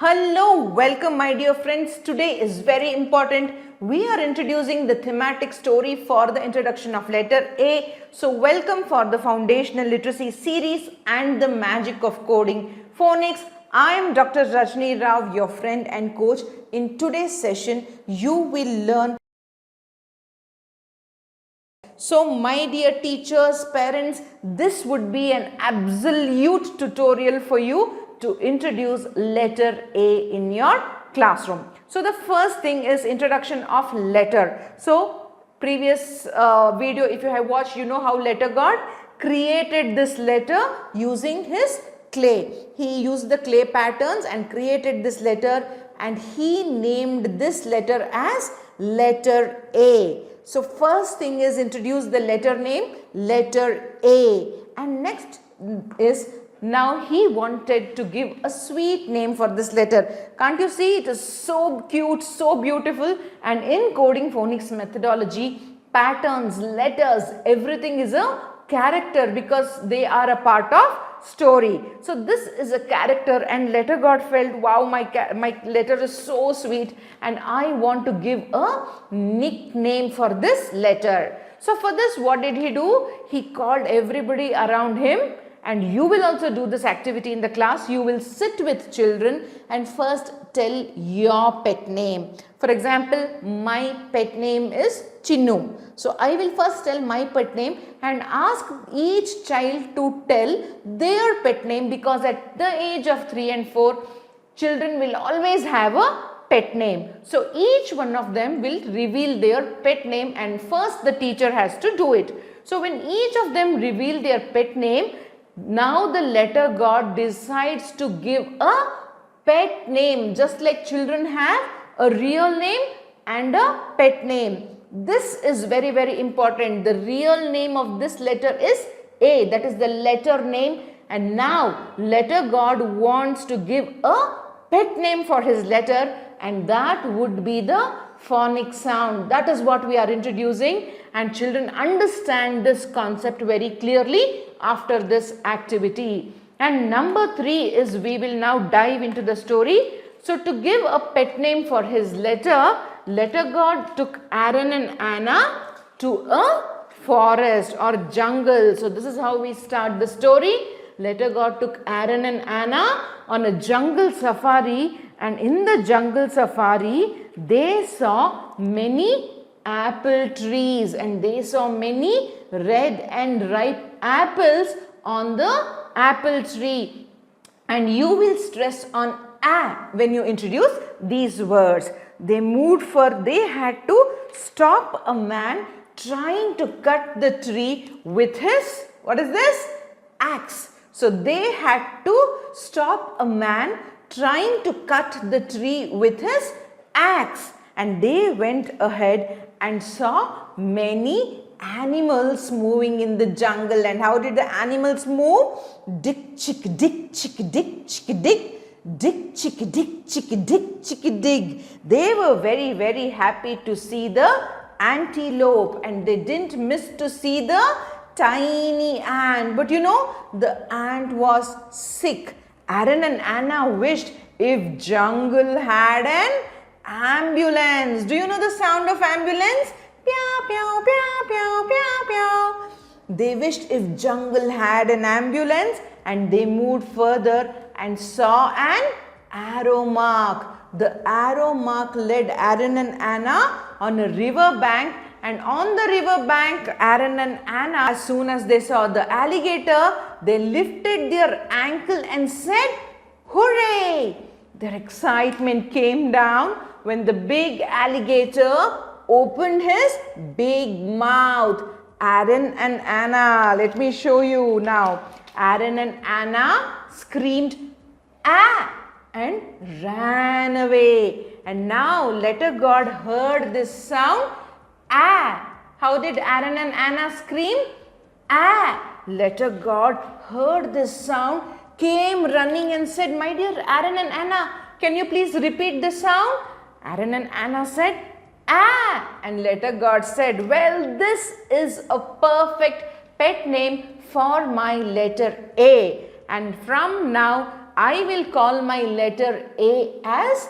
Hello, welcome my dear friends. Today is very important. We are introducing the thematic story for the introduction of letter A. So welcome for the foundational literacy series and the magic of coding phonics. I am Dr. Rajni Rao, your friend and coach. In today's session, you will learn. So my dear teachers, parents, this would be an absolute tutorial for you to introduce letter A in your classroom. So the first thing is introduction of letter. So previous video if you have watched, you know how letter God created this letter using his clay. He used the clay patterns and created this letter, and he named this letter as letter A. So first thing is introduce the letter name, letter A, and next is now he wanted to give a sweet name for this letter. Can't you see? It is so cute, so beautiful, and in coding phonics methodology, patterns, letters, everything is a character because they are a part of story. So this is a character, and letter God felt, wow, my letter is so sweet and I want to give a nickname for this letter. So for this, what did he do? He called everybody around him, and you will also do this activity in the class. You will sit with children and first tell your pet name. For example, my pet name is Chinnu. So I will first tell my pet name and ask each child to tell their pet name, because at the age of 3 and 4, children will always have a pet name. So each one of them will reveal their pet name, and first the teacher has to do it. So when each of them reveal their pet name, now the letter God decides to give a pet name, just like children have a real name and a pet name. This is very, very important. The real name of this letter is A, that is the letter name, and now letter God wants to give a pet name for his letter, and that would be the phonic sound. That is what we are introducing, and children understand this concept very clearly after this activity. And number 3 is we will now dive into the story. So to give a pet name for his letter, letter God took Aaron and Anna to a forest or jungle. So this is how we start the story. Letter God took Aaron and Anna on a jungle safari, and in the jungle safari they saw many apple trees, and they saw many red and ripe apples on the apple tree. And you will stress on A when you introduce these words. They had to stop a man trying to cut the tree with his, what is this? Axe. So they had to stop a man trying to cut the tree with his axe, and they went ahead and saw many animals moving in the jungle. And how did the animals move? Dick, chick, dick, chick, dick, chick, dick. Dick, chick, dick, chick, dick, chick, dig. They were very, very happy to see the antelope, and they didn't miss to see the tiny ant. But you know, the ant was sick. Aaron and Anna wished if jungle had an ambulance. Do you know the sound of ambulance? Pew, pew, pew, pew, pew, pew. They wished if jungle had an ambulance, and they moved further and saw an arrow mark. The arrow mark led Aaron and Anna on a river bank, and on the river bank, Aaron and Anna, as soon as they saw the alligator, they lifted their ankle and said, "Hooray!" Their excitement came down when the big alligator opened his big mouth. Aaron and Anna, let me show you now. Aaron and Anna screamed, "Ah!" and ran away. And now letter God heard this sound, "Ah!" How did Aaron and Anna scream? "Ah!" Letter God heard this sound, came running and said, "My dear Aaron and Anna, can you please repeat the sound?" Aaron and Anna said, "Ah!" And letter God said, "Well, this is a perfect pet name for my letter A. And from now, I will call my letter A as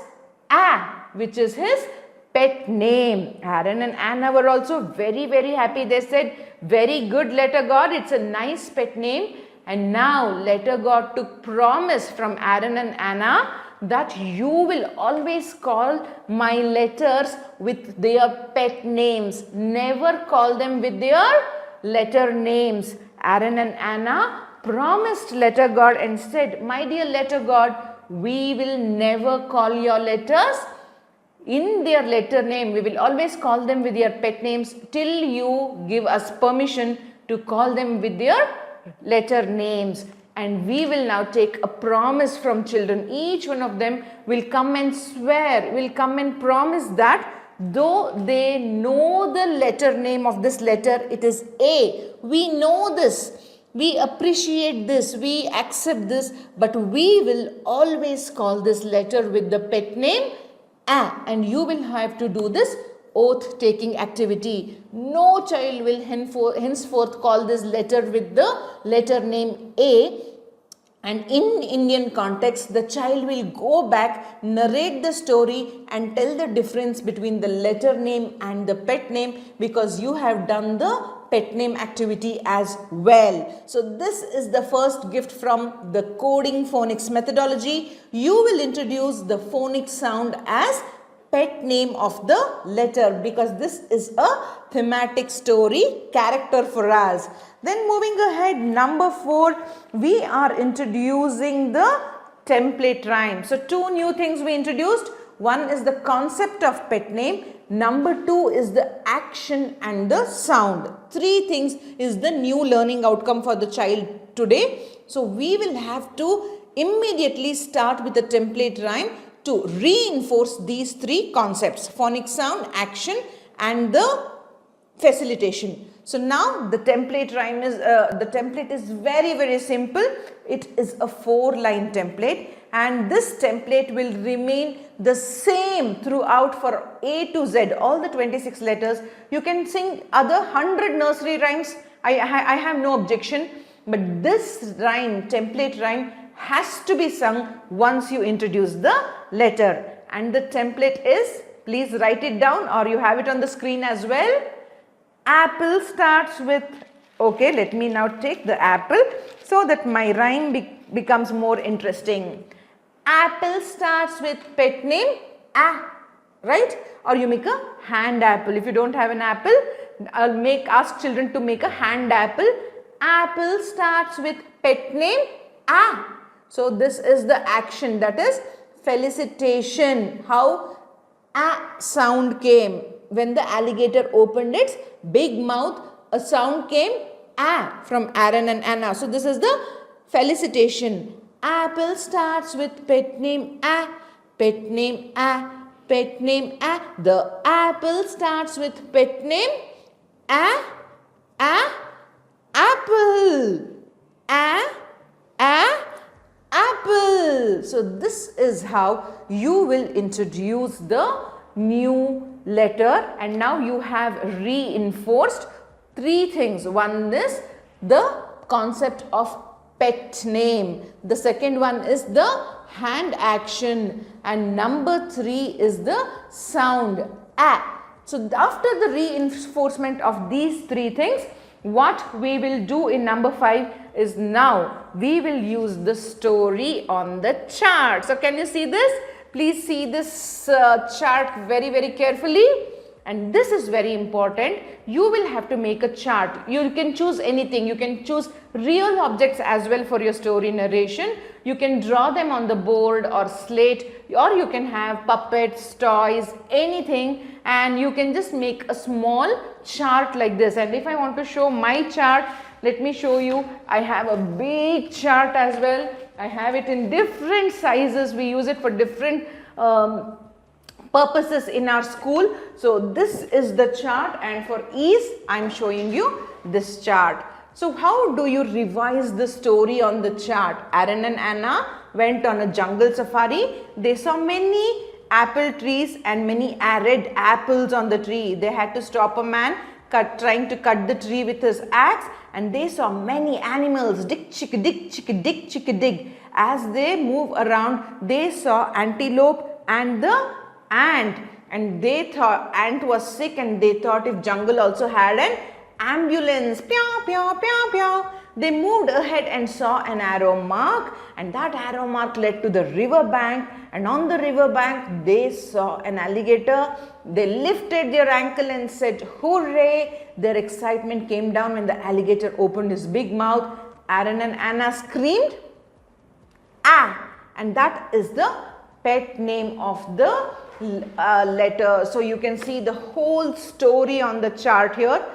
A, which is his pet name. Aaron and Anna were also very, very happy. They said, very good, letter God, it's a nice pet name. And now letter God took promise from Aaron and Anna that you will always call my letters with their pet names. Never call them with their letter names. Aaron and Anna promised letter God and said, my dear letter God, we will never call your letters in their letter name. We will always call them with their pet names till you give us permission to call them with their letter names. And we will now take a promise from children. Each one of them will come and swear, will come and promise that though they know the letter name of this letter, it is A. We know this, we appreciate this, we accept this, but we will always call this letter with the pet name A. And you will have to do this oath taking activity. No child will henceforth call this letter with the letter name A. And in Indian context, the child will go back, narrate the story and tell the difference between the letter name and the pet name, because you have done the pet name activity as well. So this is the first gift from the coding phonics methodology. You will introduce the phonic sound as pet name of the letter, because this is a thematic story character for us. Then moving ahead, number 4, we are introducing the template rhyme. So 2 new things we introduced. One is the concept of pet name. Number 2 is the action and the sound. 3 things is the new learning outcome for the child today. So we will have to immediately start with the template rhyme to reinforce these 3 concepts: phonic sound, action and the facilitation. So now the template rhyme is, the template is very, very simple. It is a 4-line template, and this template will remain the same throughout for A to Z, all the 26 letters. You can sing other 100 nursery rhymes. I have no objection, but this rhyme, template rhyme, has to be sung once you introduce the letter. And the template is, please write it down or you have it on the screen as well. Apple starts with, okay, let me now take the apple so that my rhyme becomes more interesting. Apple starts with pet name A, right? Or you make a hand apple. If you don't have an apple, ask children to make a hand apple. Apple starts with pet name A. So this is the action, that is felicitation. How A sound came. When the alligator opened its big mouth, a sound came A from Aaron and Anna. So this is the felicitation. Apple starts with pet name A, pet name A, pet name A. The apple starts with pet name A, apple, apple. So this is how you will introduce the new letter, and now you have reinforced 3 things. One is the concept of pet name. The second one is the hand action, and number 3 is the sound A. So after the reinforcement of these 3 things, what we will do in number 5 is now we will use the story on the chart. So can you see this? Please see this chart very, very carefully. And this is very important. You will have to make a chart. You can choose anything. You can choose real objects as well for your story narration. You can draw them on the board or slate, or you can have puppets, toys, anything, and you can just make a small chart like this. And if I want to show my chart, let me show you. I have a big chart as well. I have it in different sizes. We use it for different purposes in our school. So this is the chart, and for ease I am showing you this chart. So how do you revise the story on the chart? Aaron and Anna went on a jungle safari. They saw many apple trees and many red apples on the tree. They had to stop a man trying to cut the tree with his axe, and they saw many animals. Dig, chick, dig, chick, dig, chick, dig. as they move around, they saw antelope and the ant, and they thought ant was sick, and they thought if jungle also had an ambulance. Pew, pew, pew, pew. They moved ahead and saw an arrow mark, and that arrow mark led to the river bank, and on the river bank they saw an alligator. They lifted their ankle and said hooray. Their excitement came down when the alligator opened his big mouth. Aaron and Anna screamed ah, and that is the pet name of the letter. So you can see the whole story on the chart here.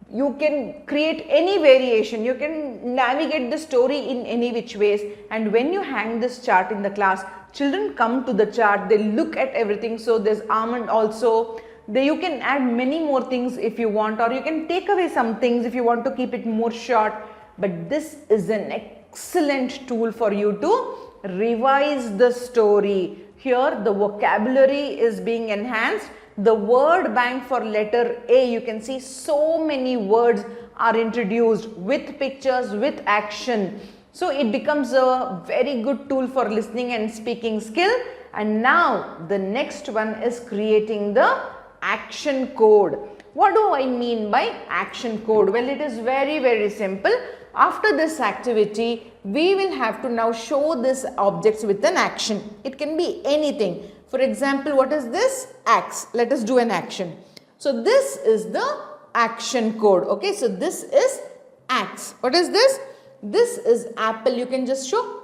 You can create any variation, you can navigate the story in any which ways, and when you hang this chart in the class, children come to the chart, they look at everything. So there's almond also, you can add many more things if you want, or you can take away some things if you want to keep it more short, but this is an excellent tool for you to revise the story. Here the vocabulary is being enhanced. The word bank for letter A, you can see so many words are introduced with pictures, with action. So it becomes a very good tool for listening and speaking skill. And now the next one is creating the action code. What do I mean by action code? Well, it is very simple. After this activity, we will have to now show this objects with an action. It can be anything. For example, what is this? Axe. Let us do an action. So this is the action code. Okay, so this is axe. What is this? This is apple. You can just show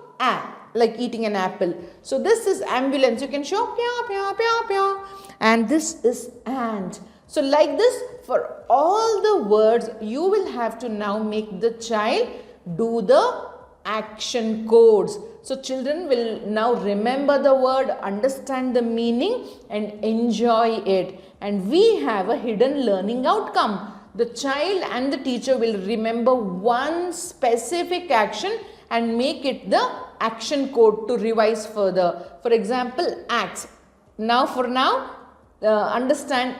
like eating an apple. So this is ambulance. You can show pia, pia, pia, pia. And this is ant. So like this, for all the words, you will have to now make the child do the action codes. So children will now remember the word, understand the meaning and enjoy it. And we have a hidden learning outcome. The child and the teacher will remember one specific action and make it the action code to revise further. For example, axe. Now understand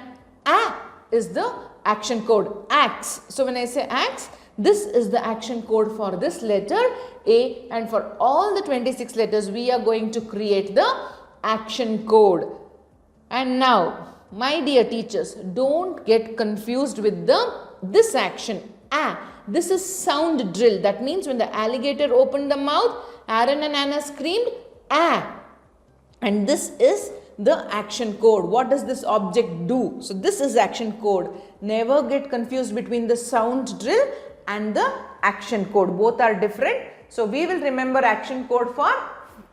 is the action code. Axe. So when I say axe, this is the action code for this letter A, and for all the 26 letters we are going to create the action code. And now, my dear teachers, don't get confused with this action. This is sound drill. That means when the alligator opened the mouth, Aaron and Anna screamed and this is the action code. What does this object do? So this is action code. Never get confused between the sound drill and the action code. Both are different. So we will remember action code for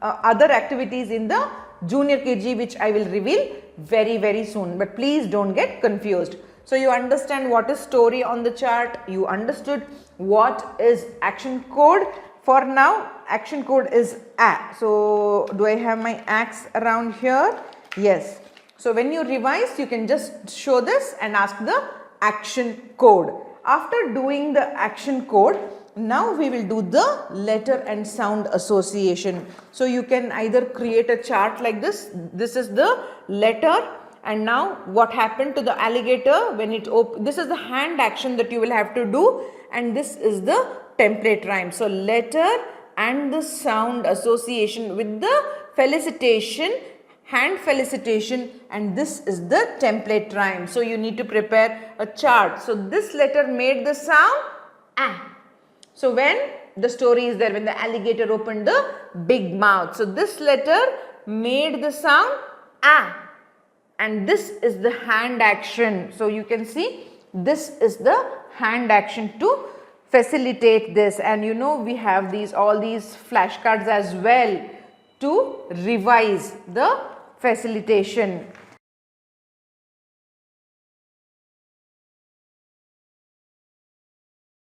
other activities in the junior KG, which I will reveal very soon. But please don't get confused. So you understand what is story on the chart. You understood what is action code. For now, action code is So do I have my axe around here? Yes. So when you revise, you can just show this and ask the action code. After doing the action code, now we will do the letter and sound association. So you can either create a chart like this. This is the letter, and now what happened to the alligator when it opened. This is the hand action that you will have to do, and this is the template rhyme. So letter and the sound association with the felicitation, hand felicitation, and this is the template rhyme. So you need to prepare a chart. So this letter made the sound So when the story is there, when the alligator opened the big mouth. So this letter made the sound and this is the hand action. So you can see this is the hand action to facilitate this, and you know we have all these flashcards as well to revise the facilitation.